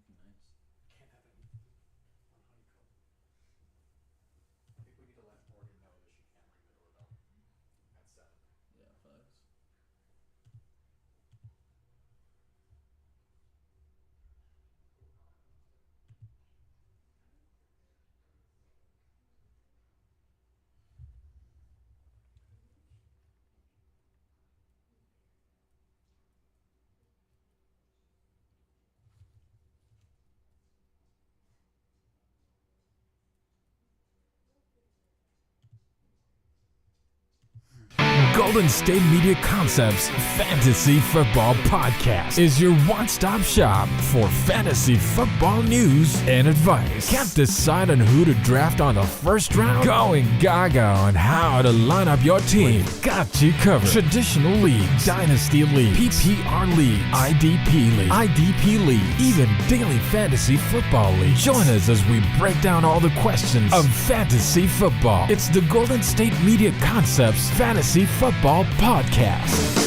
anything nice. Can't have anything on honeycomb. I think we need to let Morgan know that she can't ring the doorbell at 7. Yeah, facts. Golden State Media Concepts Fantasy Football Podcast is your one-stop shop for fantasy football news and advice. Can't decide on who to draft on the first round? Going gaga on how to line up your team. Got you covered. Traditional leagues, dynasty leagues, PPR leagues, IDP leagues, even daily fantasy football leagues. Join us as we break down all the questions of fantasy football. It's the Golden State Media Concepts Fantasy Football Podcast.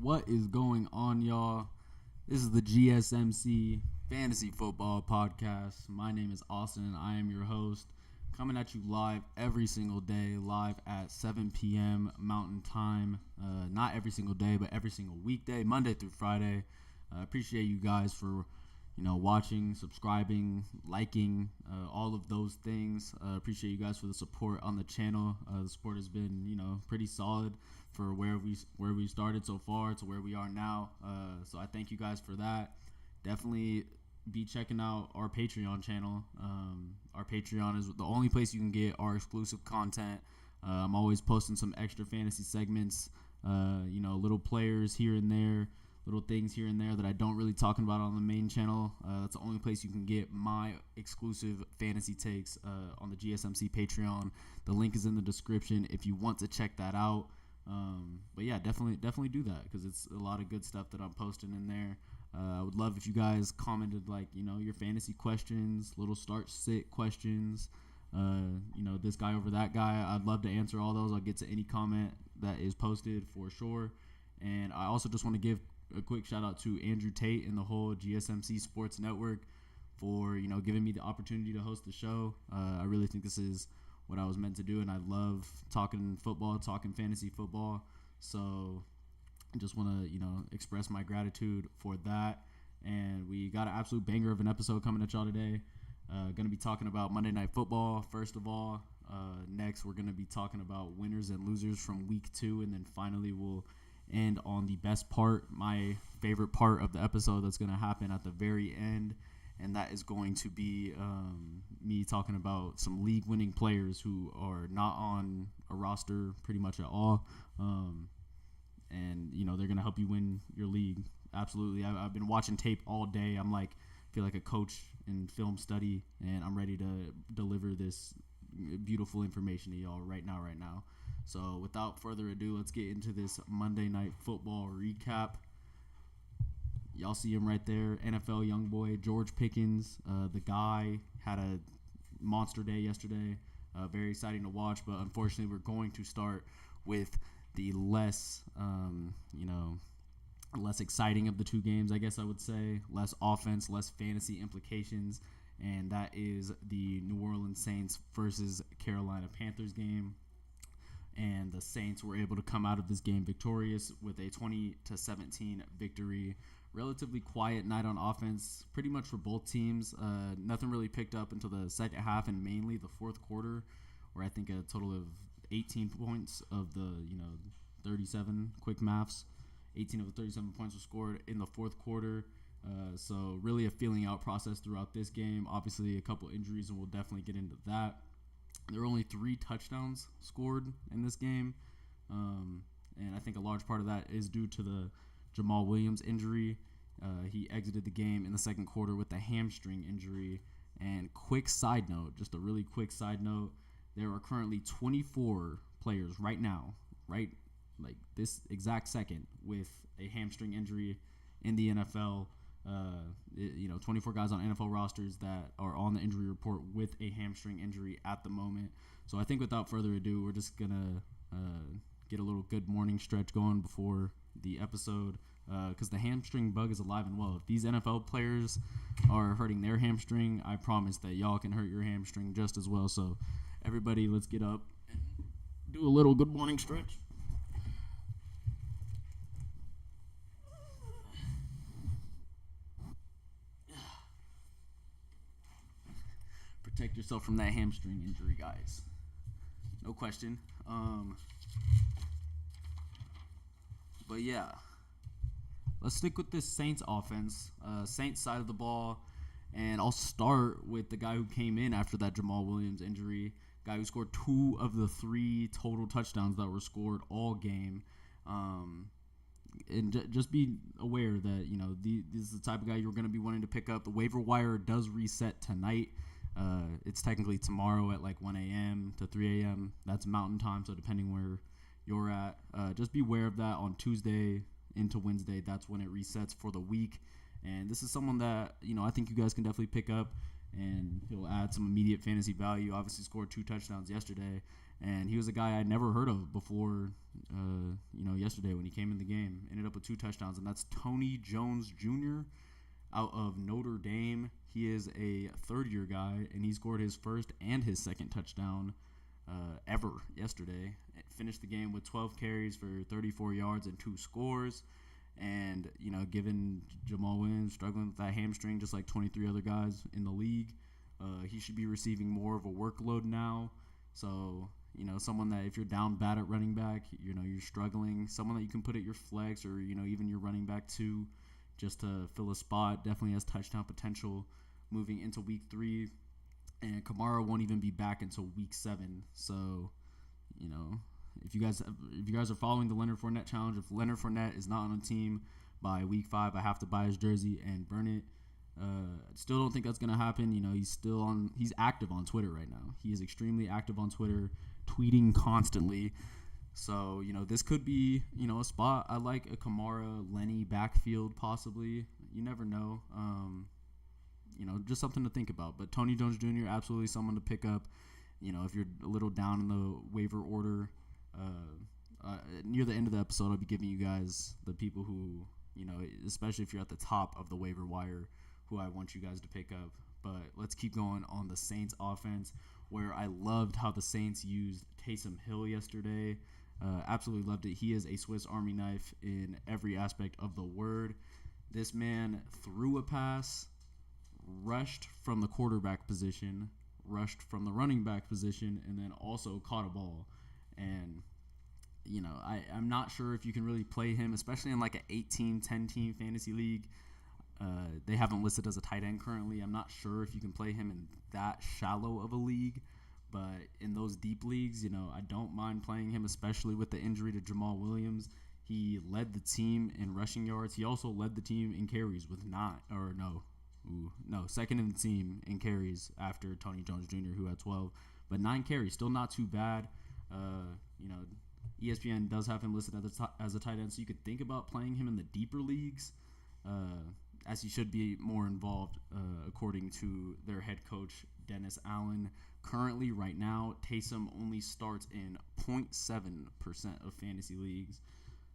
What is going on, y'all? This is the GSMC Fantasy Football Podcast. My name is Austin, and I am your host, coming at you live every single day, live at 7 p.m. Mountain Time. Not every single day, but every single weekday, Monday through Friday. I appreciate you guys for watching, subscribing, liking, all of those things. Appreciate you guys for the support on the channel. The support has been, pretty solid for where we started so far to where we are now. So I thank you guys for that. Definitely be checking out our Patreon channel. Our Patreon is the only place you can get our exclusive content. I'm always posting some extra fantasy segments, little players here and there, little things here and there that I don't really talk about on the main channel. That's the only place you can get my exclusive fantasy takes on the GSMC Patreon. The link is in the description if you want to check that out. But yeah, definitely do that because it's a lot of good stuff that I'm posting in there. I would love if you guys commented your fantasy questions, little start-sit questions. This guy over that guy. I'd love to answer all those. I'll get to any comment that is posted for sure. And I also just want to give a quick shout out to Andrew Tate and the whole GSMC Sports Network for giving me the opportunity to host the show. I really think this is what I was meant to do, and I love talking football, talking fantasy football. So I just want to express my gratitude for that. And we got an absolute banger of an episode coming at y'all today. Going to be talking about Monday Night Football first of all. Next we're going to be talking about winners and losers from week 2, and then finally we'll end on the best part, my favorite part of the episode that's going to happen at the very end, and that is going to be me talking about some league-winning players who are not on a roster pretty much at all, and they're going to help you win your league. Absolutely. I've been watching tape all day. I'm feel like a coach in film study, and I'm ready to deliver this beautiful information to y'all right now. So without further ado, let's get into this Monday Night Football recap. Y'all see him right there, NFL young boy, George Pickens. The guy had a monster day yesterday. Very exciting to watch, but unfortunately we're going to start with the less exciting of the two games, I guess I would say. Less offense, less fantasy implications, and that is the New Orleans Saints versus Carolina Panthers game. And the Saints were able to come out of this game victorious with a 20-17 victory. Relatively quiet night on offense, pretty much for both teams. Nothing really picked up until the second half and mainly the fourth quarter, where I think a total of 18 points of the 37 quick maths. 18 of the 37 points were scored in the fourth quarter. So really a feeling out process throughout this game. Obviously a couple injuries, and we'll definitely get into that. There were only 3 touchdowns scored in this game, and I think a large part of that is due to the Jamal Williams injury. He exited the game in the second quarter with a hamstring injury. And quick side note, just a really quick side note, there are currently 24 players right now, this exact second, with a hamstring injury in the NFL. 24 guys on NFL rosters that are on the injury report with a hamstring injury at the moment. So I think without further ado, we're just going to get a little good morning stretch going before the episode, because the hamstring bug is alive and well. If these NFL players are hurting their hamstring, I promise that y'all can hurt your hamstring just as well. So everybody, let's get up and do a little good morning stretch. Protect yourself from that hamstring injury, guys. No question. But yeah, let's stick with this Saints offense, Saints side of the ball, and I'll start with the guy who came in after that Jamal Williams injury, guy who scored 2 of the 3 total touchdowns that were scored all game. And just be aware that, you know, this is the type of guy you're going to be wanting to pick up. The waiver wire does reset tonight. It's technically tomorrow at like 1 a.m. to 3 a.m. That's Mountain Time, so depending where you're at, just be aware of that. On Tuesday into Wednesday, that's when it resets for the week. And this is someone that, you know, I think you guys can definitely pick up, and he'll add some immediate fantasy value. Obviously scored 2 touchdowns yesterday, and he was a guy I never heard of before, yesterday when he came in the game. Ended up with 2 touchdowns, and that's Tony Jones Jr. out of Notre Dame. He is a third-year guy, and he scored his first and his second touchdown ever yesterday. Finished the game with 12 carries for 34 yards and 2 scores. And, you know, given Jamal Williams struggling with that hamstring just like 23 other guys in the league, he should be receiving more of a workload now. So, you know, someone that if you're down bad at running back, you know, you're struggling, someone that you can put at your flex or, you know, even your running back 2 just to fill a spot, definitely has touchdown potential moving into week 3. And Kamara won't even be back until week 7. So, you know, if you guys are following the Leonard Fournette challenge, if Leonard Fournette is not on a team by week 5, I have to buy his jersey and burn it. Still don't think that's going to happen. You know, he's active on Twitter right now. He is extremely active on Twitter, tweeting constantly. So, you know, this could be, you know, a spot. I like a Kamara, Lenny backfield possibly. You never know. You know, just something to think about. But Tony Jones Jr., absolutely someone to pick up. You know, if you're a little down in the waiver order, near the end of the episode, I'll be giving you guys the people who, you know, especially if you're at the top of the waiver wire, who I want you guys to pick up. But let's keep going on the Saints offense, where I loved how the Saints used Taysom Hill yesterday. Absolutely loved it. He is a Swiss Army knife in every aspect of the word. This man threw a pass, rushed from the quarterback position, rushed from the running back position, and then also caught a ball. And, you know, I'm not sure if you can really play him, especially in like an 8-team, 10-team fantasy league. They haven't listed as a tight end currently. I'm not sure if you can play him in that shallow of a league. But in those deep leagues, you know, I don't mind playing him, especially with the injury to Jamal Williams. He led the team in rushing yards. He also led the team in carries with second in the team in carries after Tony Jones Jr., who had 12. But 9 carries, still not too bad. You know, ESPN does have him listed as a tight end, so you could think about playing him in the deeper leagues, as he should be more involved, according to their head coach, Dennis Allen. Currently, right now, Taysom only starts in 0.7% of fantasy leagues.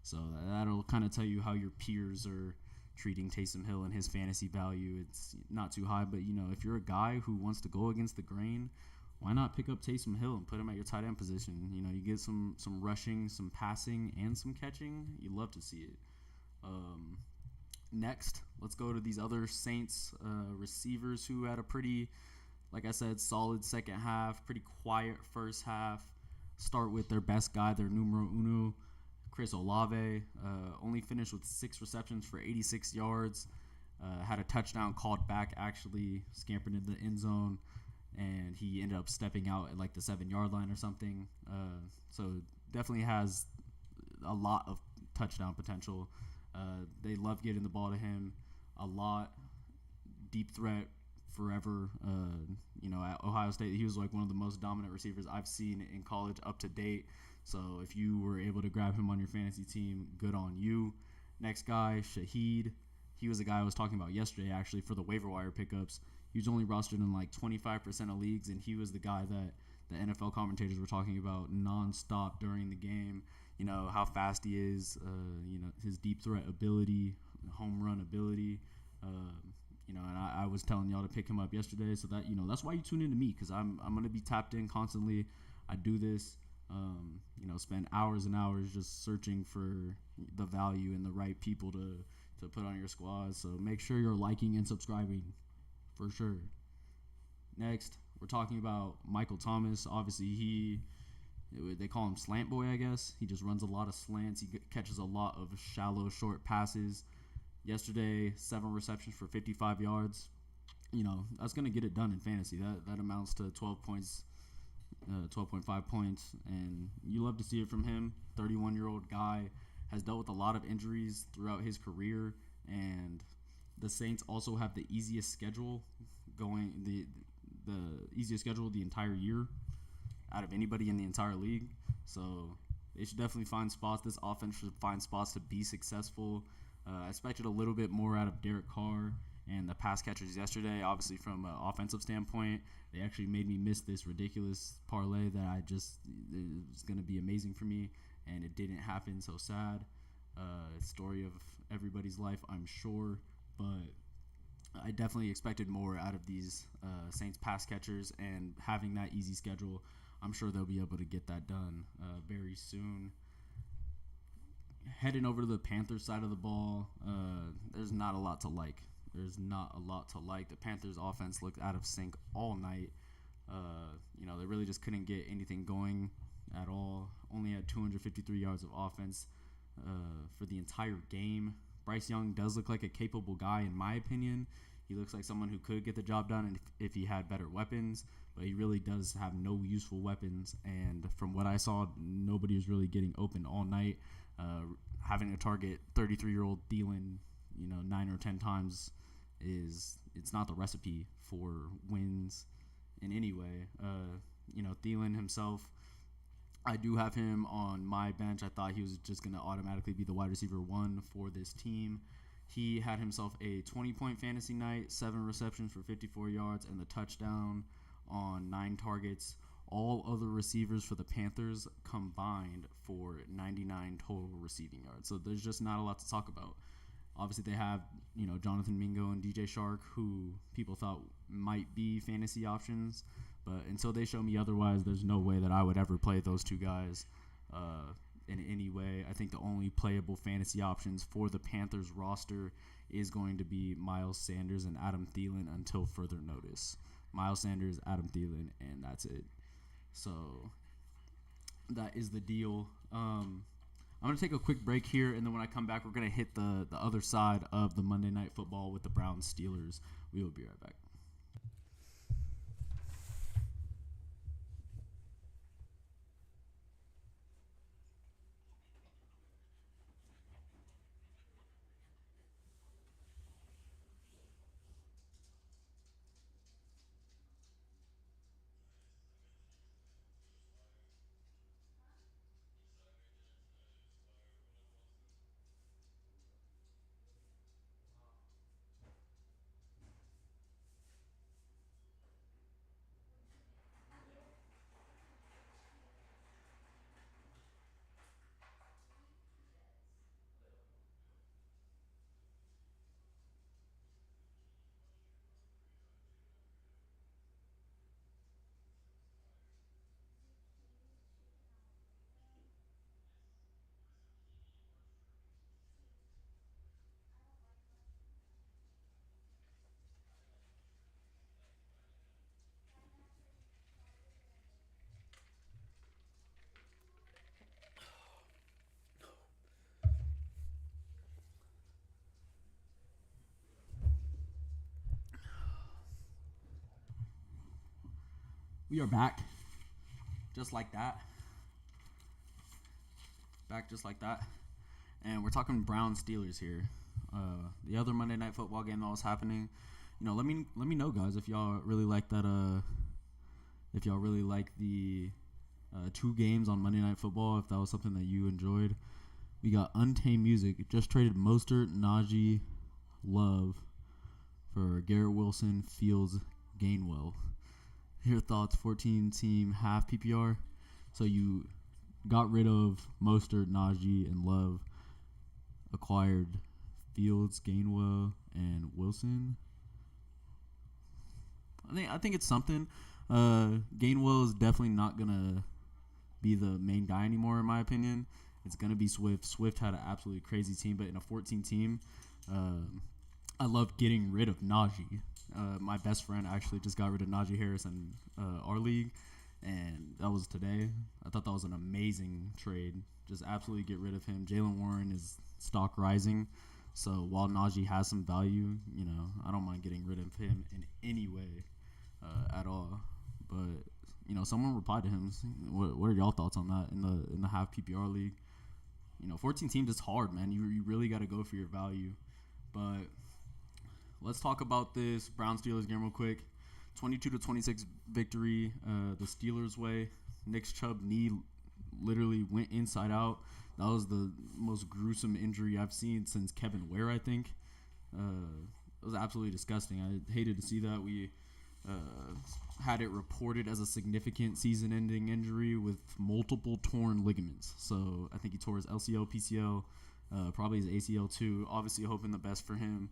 So that'll kind of tell you how your peers are treating Taysom Hill and his fantasy value. It's not too high, but, you know, if you're a guy who wants to go against the grain, why not pick up Taysom Hill and put him at your tight end position? You know, you get some rushing, some passing, and some catching. You love to see it. Next, let's go to these other Saints receivers who had a pretty, like I said, solid second half, pretty quiet first half. Start with their best guy, their numero uno, Chris Olave. Only finished with 6 receptions for 86 yards. Had a touchdown called back, actually, scampered into the end zone, and he ended up stepping out at like the 7-yard line or something. So definitely has a lot of touchdown potential. They love getting the ball to him a lot. Deep threat forever. You know, at Ohio State, he was like one of the most dominant receivers I've seen in college up to date. So if you were able to grab him on your fantasy team, good on you. Next guy, Shaheed. He was a guy I was talking about yesterday, actually, for the waiver wire pickups. He was only rostered in like 25% of leagues, and he was the guy that the NFL commentators were talking about nonstop during the game. You know, how fast he is, you know, his deep threat ability, home run ability. You know, and I was telling y'all to pick him up yesterday, so that, you know, that's why you tune into me, because I'm going to be tapped in constantly. I do this, you know, spend hours and hours just searching for the value and the right people to put on your squad. So make sure you're liking and subscribing for sure. Next, we're talking about Michael Thomas. Obviously, they call him Slant Boy, I guess. He just runs a lot of slants. He catches a lot of shallow, short passes. Yesterday, 7 receptions for 55 yards. You know, that's going to get it done in fantasy. That amounts to 12 points, 12.5 points, and you love to see it from him. 31-year-old guy, has dealt with a lot of injuries throughout his career, and the Saints also have the easiest schedule the easiest schedule the entire year out of anybody in the entire league. So they should definitely find spots. This offense should find spots to be successful. I expected a little bit more out of Derek Carr and the pass catchers yesterday. Obviously, from an offensive standpoint, they actually made me miss this ridiculous parlay that it was going to be amazing for me, and it didn't happen. So sad. Story of everybody's life, I'm sure, but I definitely expected more out of these Saints pass catchers, and having that easy schedule, I'm sure they'll be able to get that done very soon. Heading over to the Panthers side of the ball, there's not a lot to like. The Panthers offense looked out of sync all night. You know, they really just couldn't get anything going at all. Only had 253 yards of offense for the entire game. Bryce Young does look like a capable guy, in my opinion. He looks like someone who could get the job done if he had better weapons, but he really does have no useful weapons. And from what I saw, nobody was really getting open all night. Having to target 33-year-old Thielen, you know, 9 or 10 times it's not the recipe for wins in any way. You know, Thielen himself, I do have him on my bench. I thought he was just going to automatically be the wide receiver 1 for this team. He had himself a 20-point fantasy night, 7 receptions for 54 yards, and the touchdown on 9 targets. All other receivers for the Panthers combined for 99 total receiving yards. So there's just not a lot to talk about. Obviously, they have, you know, Jonathan Mingo and DJ Shark, who people thought might be fantasy options. But until they show me otherwise, there's no way that I would ever play those two guys in any way. I think the only playable fantasy options for the Panthers roster is going to be Miles Sanders and Adam Thielen until further notice. Miles Sanders, Adam Thielen, and that's it. So that is the deal. I'm going to take a quick break here, and then when I come back, we're going to hit the other side of the Monday Night Football with the Browns Steelers. We will be right back. We are back, just like that. And we're talking Browns Steelers here. The other Monday Night Football game that was happening. You know, let me know, guys, if y'all really like that. If y'all really like the 2 games on Monday Night Football, if that was something that you enjoyed. We got Untamed Music. It just traded Mostert, Najee, Love for Garrett Wilson, Fields, Gainwell. your thoughts, 14-team half PPR. So you got rid of Mostert, Najee, and Love, acquired Fields, Gainwell, and Wilson. I think it's something. Gainwell is definitely not gonna be the main guy anymore, in my opinion. It's gonna be Swift. Swift had an absolutely crazy team, but in a 14 team, I love getting rid of Najee. My best friend actually just got rid of Najee Harris in our league, and that was today. I thought that was an amazing trade. Just absolutely get rid of him. Jalen Warren is stock rising, so while Najee has some value, I don't mind getting rid of him in any way at all. But someone replied to him. What are y'all thoughts on that in the half PPR league? 14 teams is hard, man. You really got to go for your value. But let's talk about this Browns-Steelers game real quick. 22-26 victory the Steelers' way. Nick Chubb knee literally went inside out. That was the most gruesome injury I've seen since Kevin Ware, I think. It was absolutely disgusting. I hated to see that. We had it reported as a significant season-ending injury with multiple torn ligaments. So I think he tore his LCL, PCL, probably his ACL too. Obviously hoping the best for him.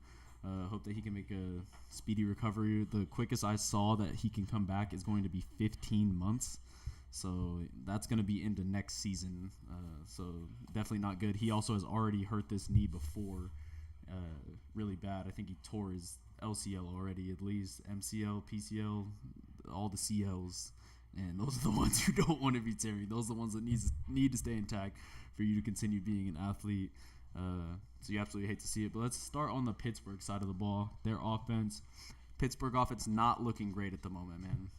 Hope that he can make a speedy recovery. The quickest I saw that he can come back is going to be 15 months. So that's going to be into next season. So definitely not good. He also has already hurt this knee before really bad. I think he tore his LCL already, at least MCL, PCL, all the CLs. And those are the ones you don't want to be tearing. Those are the ones that need to stay intact for you to continue being an athlete. So you absolutely hate to see it. But let's start on the Pittsburgh side of the ball. Their offense. Pittsburgh offense not looking great at the moment, man.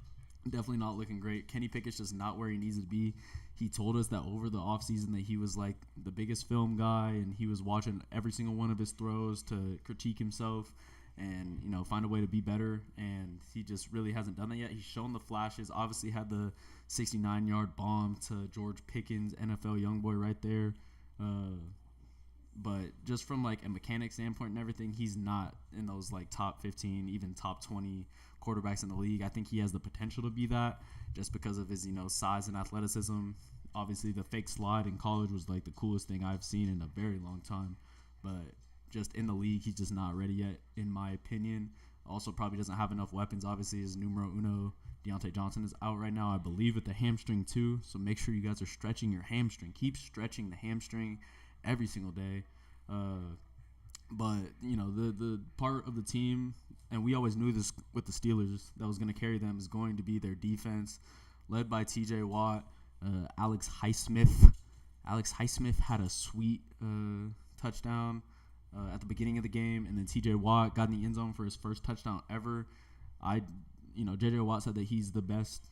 Definitely not looking great. Kenny Pickett's just not where he needs to be. He told us that over the offseason that he was like the biggest film guy and he was watching every single one of his throws to critique himself and, find a way to be better. And he just really hasn't done that yet. He's shown the flashes. Obviously had the 69-yard bomb to George Pickens, NFL youngboy right there. But just from like a mechanic standpoint and everything, he's not in those like top 15, even top 20 quarterbacks in the league. I think he has the potential to be that just because of his, size and athleticism. Obviously, the fake slide in college was like the coolest thing I've seen in a very long time. But just in the league, he's just not ready yet, in my opinion. Also, probably doesn't have enough weapons. Obviously, his numero uno, Deontay Johnson, is out right now, I believe, with the hamstring too. So make sure you guys are stretching your hamstring. Keep stretching the hamstring every single day. But, the part of the team, and we always knew this with the Steelers, that was going to carry them is going to be their defense, led by T.J. Watt, Alex Highsmith. Alex Highsmith had a sweet touchdown at the beginning of the game, and then T.J. Watt got in the end zone for his first touchdown ever. J.J. Watt said that he's the best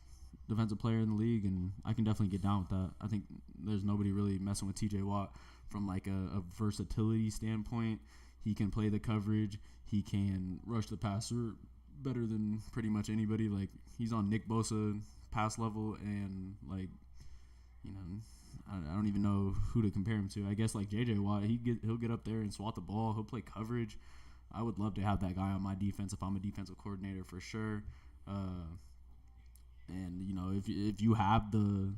defensive player in the league, and I can definitely get down with that. I think there's nobody really messing with T.J. Watt from like a versatility standpoint. He can play the coverage. He can rush the passer better than pretty much anybody. Like, he's on Nick Bosa pass level, and like, I don't even know who to compare him to. I guess like J.J. Watt, he'll get up there and swat the ball. He'll play coverage. I would love to have that guy on my defense if I'm a defensive coordinator for sure. And if you have the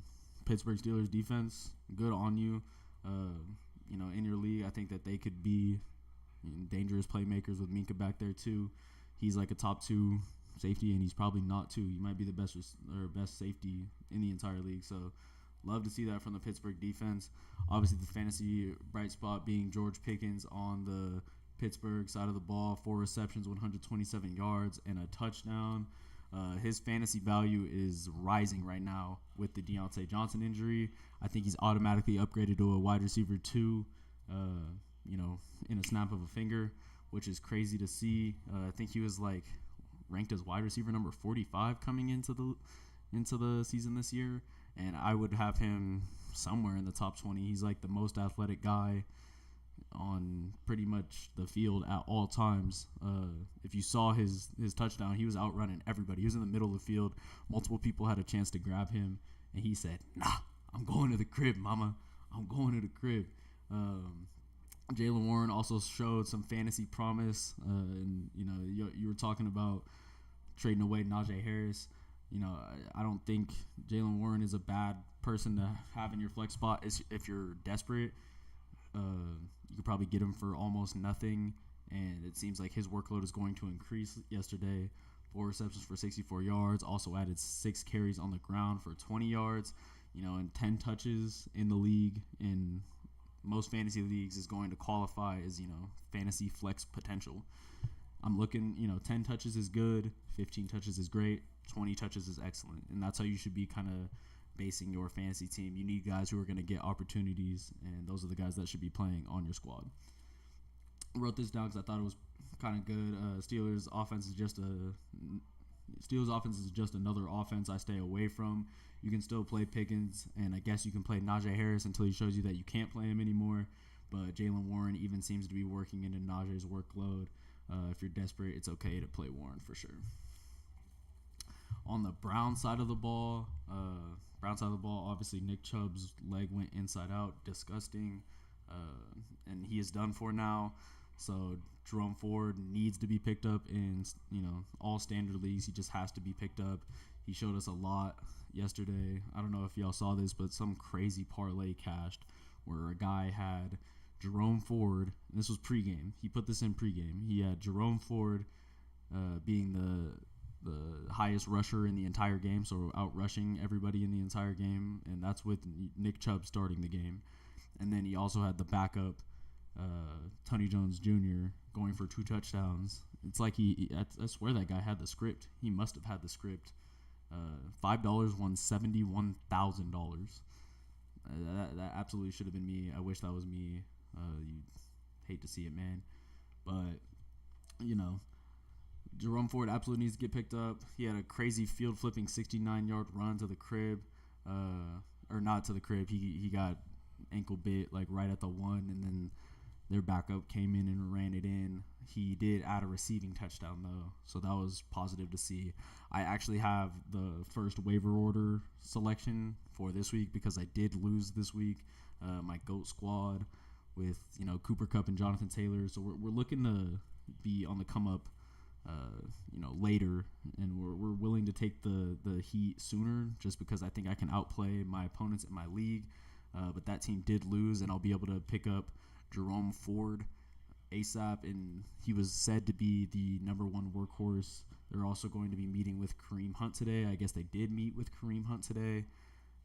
Pittsburgh Steelers defense, good on you. In your league, I think that they could be dangerous playmakers with Minka back there too. He's like a top 2 safety, and he's probably not 2. He might be the best safety in the entire league. So love to see that from the Pittsburgh defense. Obviously, the fantasy bright spot being George Pickens on the Pittsburgh side of the ball, 4 receptions, 127 yards, and a touchdown. His fantasy value is rising right now with the Deontay Johnson injury. I think he's automatically upgraded to a wide receiver 2, in a snap of a finger, which is crazy to see. I think he was like ranked as wide receiver number 45 coming into the season this year, and I would have him somewhere in the top 20. He's like the most athletic guy on pretty much the field at all times. If you saw his touchdown, he was outrunning everybody. He was in the middle of the field. Multiple people had a chance to grab him, and he said, "Nah, I'm going to the crib, mama. I'm going to the crib." Jalen Warren also showed some fantasy promise. And you were talking about trading away Najee Harris. I don't think Jalen Warren is a bad person to have in your flex spot. If you're desperate, you could probably get him for almost nothing, and it seems like his workload is going to increase yesterday. 4 receptions for 64 yards, also added 6 carries on the ground for 20 yards, and 10 touches in the league. In most fantasy leagues is going to qualify as, fantasy flex potential. I'm looking, 10 touches is good, 15 touches is great, 20 touches is excellent, and that's how you should be kind of basing your fantasy team. You need guys who are going to get opportunities, and those are the guys that should be playing on your squad. I wrote this down because I thought it was kind of good. Steelers offense is just another offense I stay away from. You can still play Pickens, and I guess you can play Najee Harris until he shows you that you can't play him anymore. But Jalen Warren even seems to be working into Najee's workload. If you're desperate, it's okay to play Warren for sure. On the Brown side of the ball, obviously Nick Chubb's leg went inside out, disgusting, and he is done for now. So Jerome Ford needs to be picked up in, all standard leagues. He just has to be picked up. He showed us a lot yesterday. I don't know if y'all saw this, but some crazy parlay cashed where a guy had Jerome Ford. And this was pregame. He put this in pregame. He had Jerome Ford being the highest rusher in the entire game, so out rushing everybody in the entire game, and that's with Nick Chubb starting the game. And then he also had the backup, Tony Jones Jr., going for 2 touchdowns. It's like I swear that guy had the script. He must have had the script. $5 won $71,000. That absolutely should have been me. I wish that was me. You hate to see it, man. But, Jerome Ford absolutely needs to get picked up. He had a crazy field-flipping 69-yard run to the crib. Or not to the crib. He got ankle bit, right at the 1, and then their backup came in and ran it in. He did add a receiving touchdown, though, so that was positive to see. I actually have the first waiver order selection for this week because I did lose this week, my GOAT squad with, Cooper Kupp and Jonathan Taylor. So we're looking to be on the come-up, later, and we're willing to take the heat sooner just because I think I can outplay my opponents in my league. But that team did lose, and I'll be able to pick up Jerome Ford ASAP, and he was said to be the number 1 workhorse. They're also going to be meeting with Kareem Hunt today. I guess they did meet with Kareem Hunt today,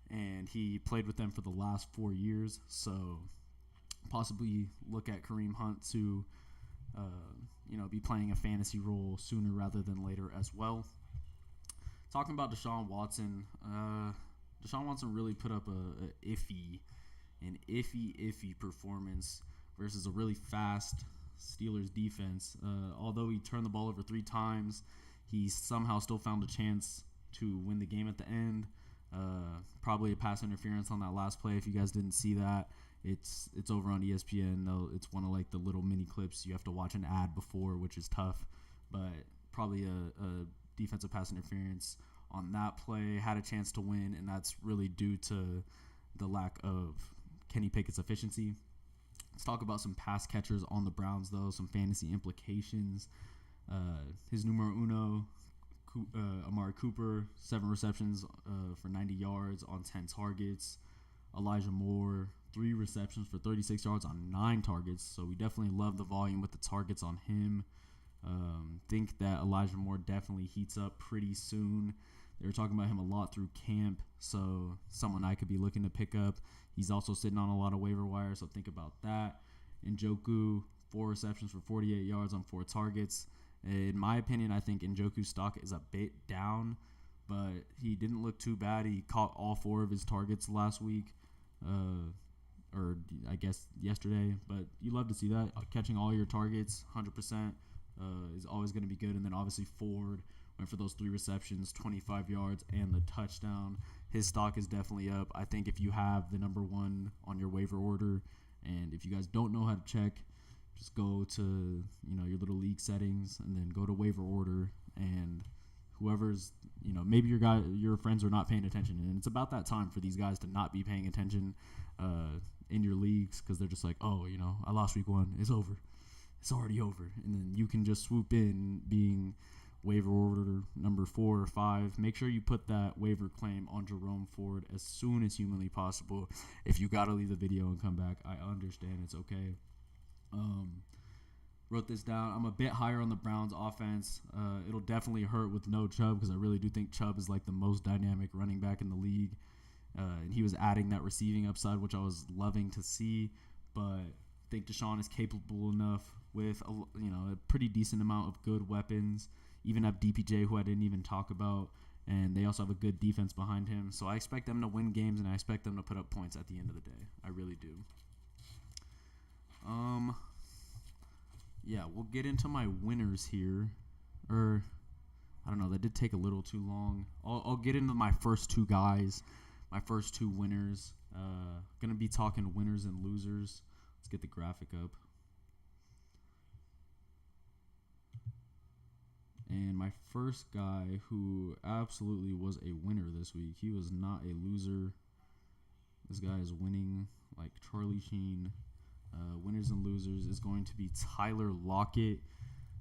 and he played with them for the last 4 years, so possibly look at Kareem Hunt to be playing a fantasy role sooner rather than later as well. Talking about Deshaun Watson, Deshaun Watson really put up an iffy performance versus a really fast Steelers defense. Although he turned the ball over 3 times, he somehow still found a chance to win the game at the end. Probably a pass interference on that last play. If you guys didn't see that, it's over on ESPN. It's one of the little mini clips you have to watch an ad before, which is tough. But probably a defensive pass interference on that play. Had a chance to win, and that's really due to the lack of Kenny Pickett's efficiency. Let's talk about some pass catchers on the Browns, though, some fantasy implications. His numero uno, Amari Cooper, 7 receptions for 90 yards on 10 targets. Elijah Moore, 3 receptions for 36 yards on 9 targets. So we definitely love the volume with the targets on him. Think that Elijah Moore definitely heats up pretty soon. They were talking about him a lot through camp, so someone I could be looking to pick up. He's also sitting on a lot of waiver wire, so think about that. Njoku, 4 receptions for 48 yards on 4 targets. In my opinion, I think Njoku's stock is a bit down, but he didn't look too bad. He caught all 4 of his targets last week, or I guess yesterday. But you love to see that. Catching all your targets, 100%, is always going to be good. And then obviously Ford went for those 3 receptions, 25 yards, and the touchdown. His stock is definitely up. I think if you have the number 1 on your waiver order, and if you guys don't know how to check, just go to your little league settings and then go to waiver order, and whoever's maybe your friends are not paying attention, and it's about that time for these guys to not be paying attention in your leagues because they're just like, oh, I lost week 1, it's over, it's already over, and then you can just swoop in being waiver order number 4 or 5, make sure you put that waiver claim on Jerome Ford as soon as humanly possible. If you got to leave the video and come back, I understand. It's okay. Wrote this down. I'm a bit higher on the Browns offense. It'll definitely hurt with no Chubb because I really do think Chubb is like the most dynamic running back in the league. And he was adding that receiving upside, which I was loving to see. But I think Deshaun is capable enough with a pretty decent amount of good weapons. Even have DPJ, who I didn't even talk about. And they also have a good defense behind him. So I expect them to win games, and I expect them to put up points at the end of the day. I really do. Yeah, we'll get into my winners here. I don't know, that did take a little too long. I'll get into my first two guys, my first two winners. Going to be talking winners and losers. Let's get the graphic up. And my first guy who absolutely was a winner this week, he was not a loser. This guy is winning like Charlie Sheen. Winners and losers is going to be Tyler Lockett.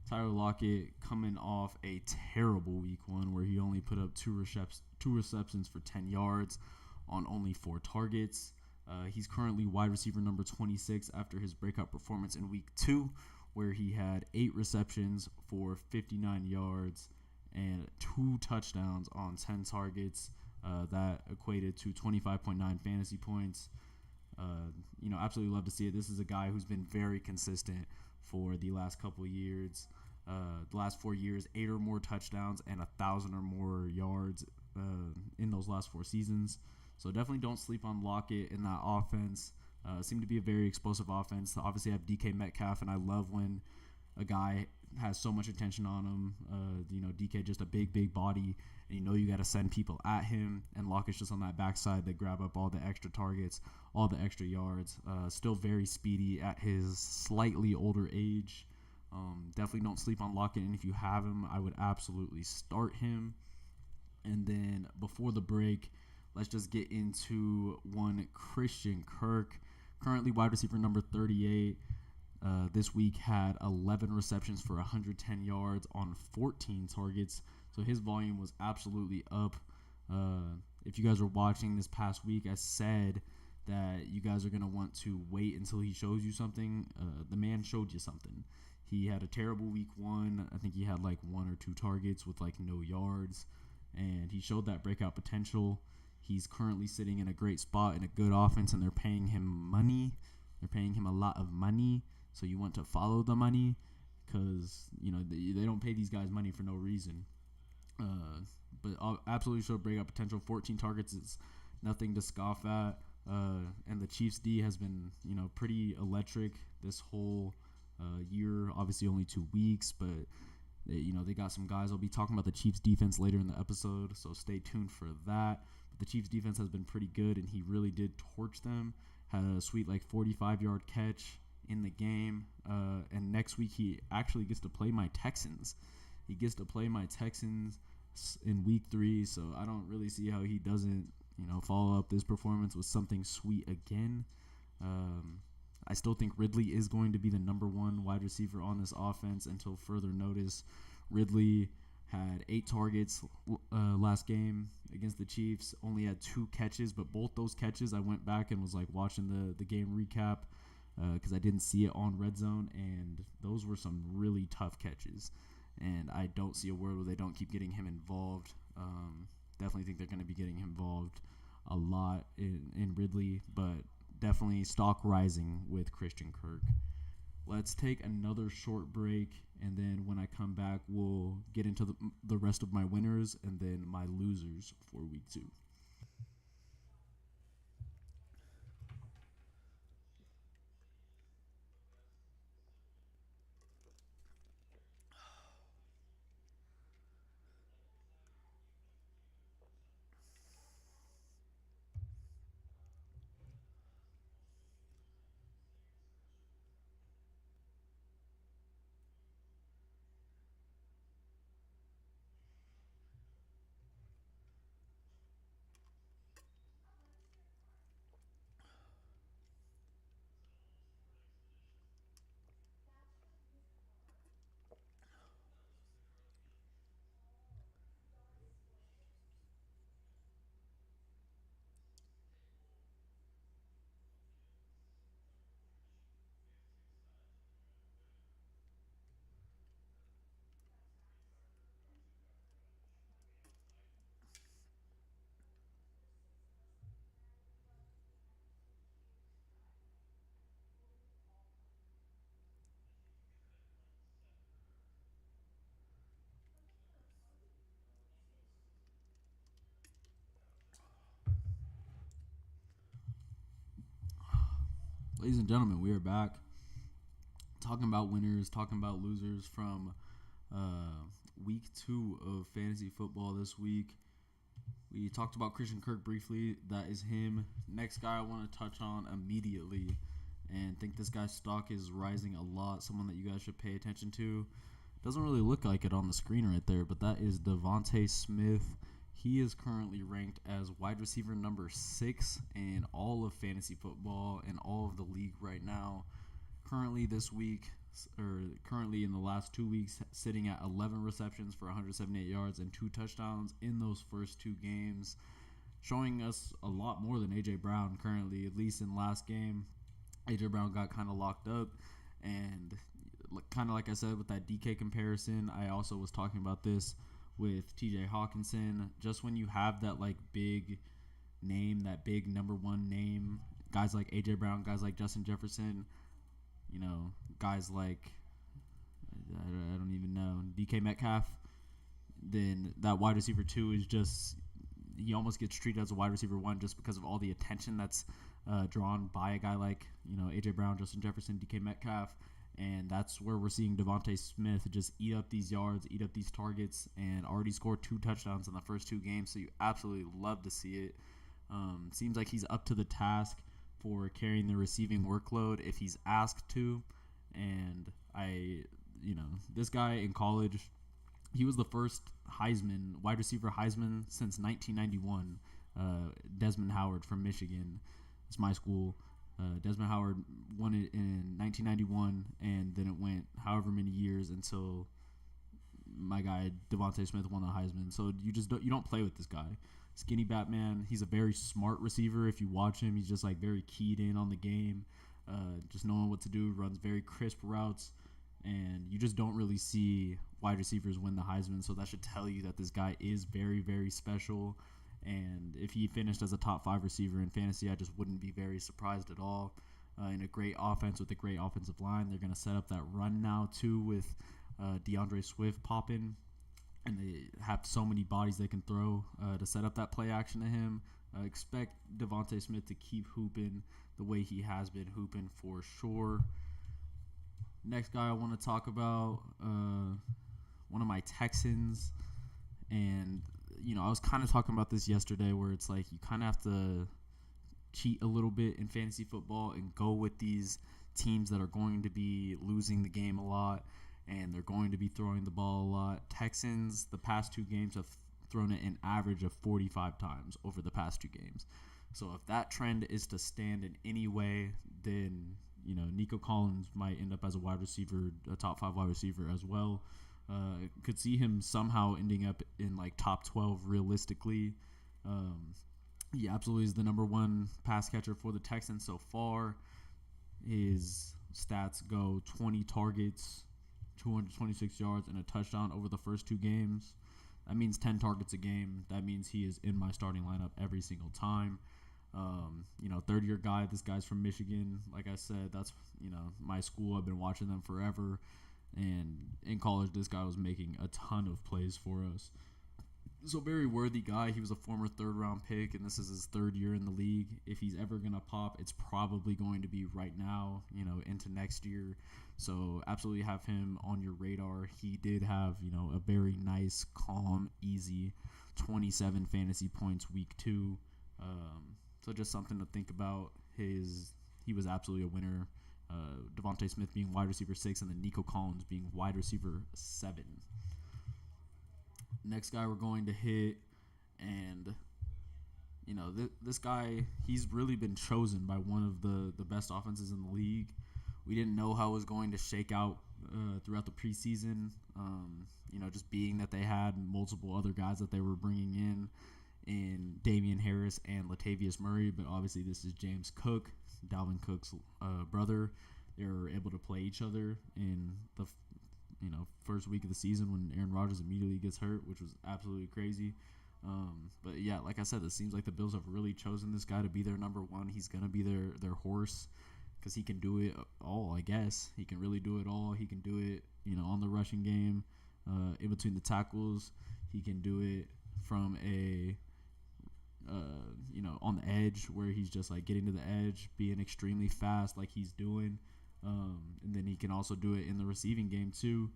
Tyler Lockett coming off a terrible week 1 where he only put up two receptions for 10 yards on only 4 targets. He's currently wide receiver number 26 after his breakout performance in week 2 where he had 8 receptions for 59 yards and 2 touchdowns on 10 targets. That equated to 25.9 fantasy points. Absolutely love to see it. This is a guy who's been very consistent for the last couple of years. The last 4 years, 8 or more touchdowns and 1,000 or more yards in those last 4 seasons. So definitely don't sleep on Lockett in that offense. Seemed to be a very explosive offense. Obviously, I have DK Metcalf, and I love when a guy has so much attention on him. DK just a big body, and you got to send people at him. And Lockett's just on that backside. They grab up all the extra targets, all the extra yards. Still very speedy at his slightly older age. Definitely don't sleep on Lockett, and if you have him, I would absolutely start him. And then before the break, let's just get into one Christian Kirk. Currently wide receiver number 38. This week had 11 receptions for 110 yards on 14 targets. So his volume was absolutely up. If you guys were watching this past week, I said that you guys are going to want to wait until he shows you something. The man showed you something. He had a terrible week 1. I think he had like 1 or 2 targets with like no yards. And he showed that breakout potential. He's currently sitting in a great spot in a good offense, and they're paying him money. They're paying him a lot of money. So you want to follow the money because, they don't pay these guys money for no reason. But absolutely showed breakout potential. 14 targets is nothing to scoff at. And the Chiefs D has been, pretty electric this whole year. Obviously only 2 weeks, but they got some guys. I'll be talking about the Chiefs defense later in the episode, so stay tuned for that. But the Chiefs defense has been pretty good, and he really did torch them. Had a sweet 45-yard catch in the game. And next week he actually gets to play my Texans. He gets to play my Texans in week 3, so I don't really see how he doesn't, follow up this performance with something sweet again. I still think Ridley is going to be the number 1 wide receiver on this offense until further notice. Ridley had 8 targets last game against the Chiefs, only had 2 catches, but both those catches I went back and was watching the game recap because I didn't see it on Red Zone, and those were some really tough catches. And I don't see a world where they don't keep getting him involved. Definitely think they're going to be getting him involved a lot in Ridley, but definitely stock rising with Christian Kirk. Let's take another short break, and then when I come back, we'll get into the rest of my winners and then my losers for week 2. Ladies and gentlemen, we are back talking about winners, talking about losers from week 2 of fantasy football this week. We talked about Christian Kirk briefly. That is him. Next guy I want to touch on immediately, and think this guy's stock is rising a lot. Someone that you guys should pay attention to. Doesn't really look like it on the screen right there, but that is Devontae Smith. He is currently ranked as wide receiver number 6 in all of fantasy football and all of the league right now. Currently in the last 2 weeks, sitting at 11 receptions for 178 yards and 2 touchdowns in those first 2 games, showing us a lot more than A.J. Brown currently, at least in last game. A.J. Brown got kind of locked up, and kind of like I said with that DK comparison, I also was talking about this with TJ Hawkinson. Just when you have that big name, that big number 1 name, guys like AJ Brown, guys like Justin Jefferson, guys like I don't even know, DK Metcalf, then that wide receiver 2 is just, he almost gets treated as a wide receiver 1 just because of all the attention that's drawn by a guy like AJ Brown, Justin Jefferson, DK Metcalf. And that's where we're seeing Devontae Smith just eat up these yards, eat up these targets, and already scored 2 touchdowns in the first 2 games. So you absolutely love to see it. Seems like he's up to the task for carrying the receiving workload if he's asked to. And this guy in college, he was the first wide receiver Heisman since 1991. Desmond Howard from Michigan. It's my school. Desmond Howard won it in 1991, and then it went however many years until my guy Devontae Smith won the Heisman. So you don't play with this guy. Skinny Batman. He's a very smart receiver. If you watch him, he's just very keyed in on the game, just knowing what to do. Runs very crisp routes, and you just don't really see wide receivers win the Heisman. So that should tell you that this guy is very, very special. And if he finished as a top 5 receiver in fantasy, I just wouldn't be very surprised at all. In a great offense with a great offensive line, they're going to set up that run now too with DeAndre Swift popping, and they have so many bodies they can throw to set up that play action to him. Expect Devontae Smith to keep hooping the way he has been hooping for sure. Next guy I want to talk about, one of my Texans, and I was kind of talking about this yesterday where it's you kind of have to cheat a little bit in fantasy football and go with these teams that are going to be losing the game a lot and they're going to be throwing the ball a lot. Texans, the past 2 games, have thrown it an average of 45 times over the past 2 games. So if that trend is to stand in any way, then, Nico Collins might end up as a wide receiver, a top 5 wide receiver as well. Could see him somehow ending up in top 12 realistically. He absolutely is the number 1 pass catcher for the Texans so far. His stats go 20 targets, 226 yards, and a touchdown over the first 2 games. That means 10 targets a game. That means he is in my starting lineup every single time. Third-year guy. This guy's from Michigan. Like I said, that's, my school. I've been watching them forever. And in college, this guy was making a ton of plays for us. So very worthy guy. He was a former 3rd-round pick, and this is his 3rd year in the league. If he's ever going to pop, it's probably going to be right now, into next year. So absolutely have him on your radar. He did have, a very nice, calm, easy 27 fantasy points week 2. So just something to think about. He was absolutely a winner. Devontae Smith being wide receiver 6 and then Nico Collins being wide receiver 7. Next guy we're going to hit, and this guy, he's really been chosen by one of the best offenses in the league. We didn't know how it was going to shake out throughout the preseason, just being that they had multiple other guys that they were bringing in Damian Harris and Latavius Murray, but obviously this is James Cook, Dalvin Cook's brother. They were able to play each other in the first week of the season when Aaron Rodgers immediately gets hurt, which was absolutely crazy. But yeah, like I said, it seems like the Bills have really chosen this guy to be their number 1. He's gonna be their horse because he can do it all. I guess he can really do it all. He can do it, on the rushing game, in between the tackles. He can do it from a on the edge where he's just like getting to the edge, being extremely fast like he's doing. And then he can also do it in the receiving game too.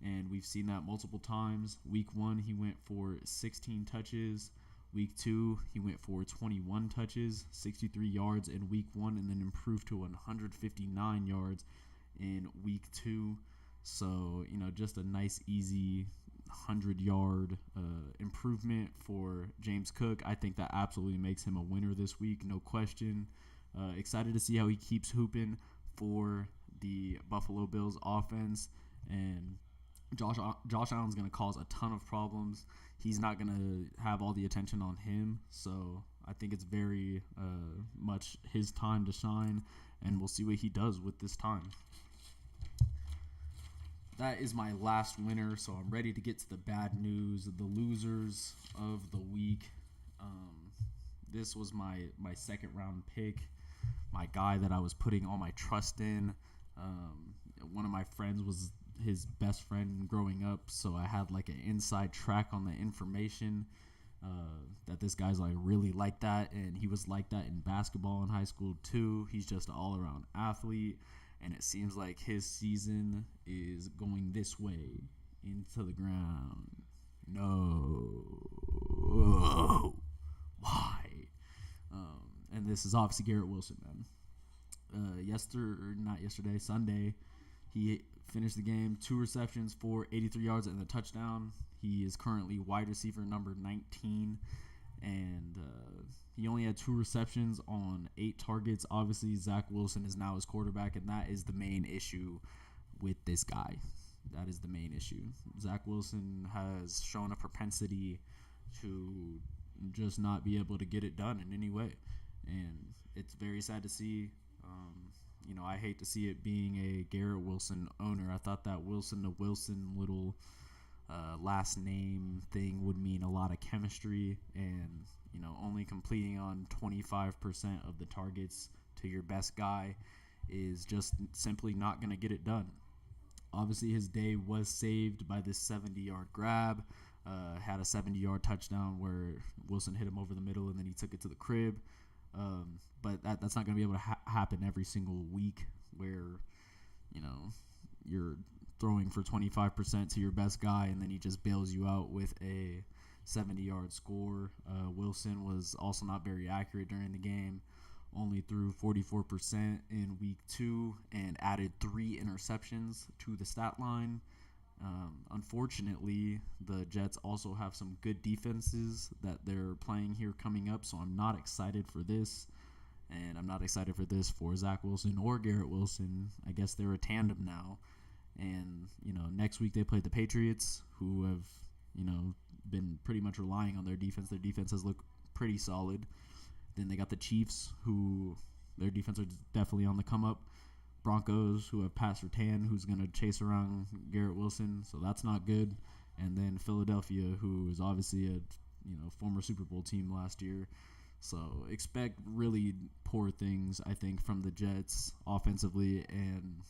And we've seen that multiple times. Week 1, he went for 16 touches. Week 2, he went for 21 touches, 63 yards in Week 1, and then improved to 159 yards in Week 2. So, just a nice, easy 100-yard improvement for James Cook. I think that absolutely makes him a winner this week, no question. Excited to see how he keeps hooping for the Buffalo Bills offense. And Josh Allen's going to cause a ton of problems. He's not going to have all the attention on him. So I think it's very much his time to shine, and we'll see what he does with this time. That is my last winner, so I'm ready to get to the bad news, the losers of the week. This was my second round pick, my guy that I was putting all my trust in. One of my friends was his best friend growing up, so I had like an inside track on the information that this guy's like really like that, and he was like that in basketball in high school too. He's just an all-around athlete, and it seems like his season is going this way into the ground. No. Why? And this is obviously Garrett Wilson, man. Sunday, he finished the game, 2 receptions for 83 yards and a touchdown. He is currently wide receiver number 19, and he only had 2 receptions on 8 targets. Obviously, Zach Wilson is now his quarterback, and that is the main issue with this guy. That is the main issue. Zach Wilson has shown a propensity to just not be able to get it done in any way, and it's very sad to see. I hate to see it being a Garrett Wilson owner. I thought that Wilson to Wilson little last name thing would mean a lot of chemistry, and only completing on 25% of the targets to your best guy is just simply not going to get it done. Obviously, his day was saved by this 70-yard grab. Had a 70-yard touchdown where Wilson hit him over the middle, and then he took it to the crib. But that's not going to be able to happen every single week where, you're throwing for 25% to your best guy, and then he just bails you out with a 70-yard score. Wilson was also not very accurate during the game, only threw 44% in Week 2 and added 3 interceptions to the stat line. Unfortunately, the Jets also have some good defenses that they're playing here coming up, so I'm not excited for this. And I'm not excited for this for Zach Wilson or Garrett Wilson. I guess they're a tandem now. And, next week they play the Patriots, who have, been pretty much relying on their defense. Their defense has looked pretty solid. Then they got the Chiefs, who their defense are definitely on the come up. Broncos, who have Pat Surtain, who's going to chase around Garrett Wilson, so that's not good. And then Philadelphia, who is obviously a former Super Bowl team last year. So expect really poor things, I think, from the Jets offensively, and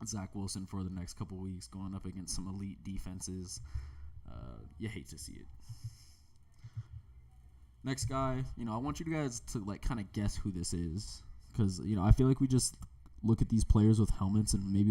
Zach Wilson for the next couple weeks going up against some elite defenses. You hate to see it. Next guy, I want you guys to kind of guess who this is, because I feel like we just look at these players with helmets and maybe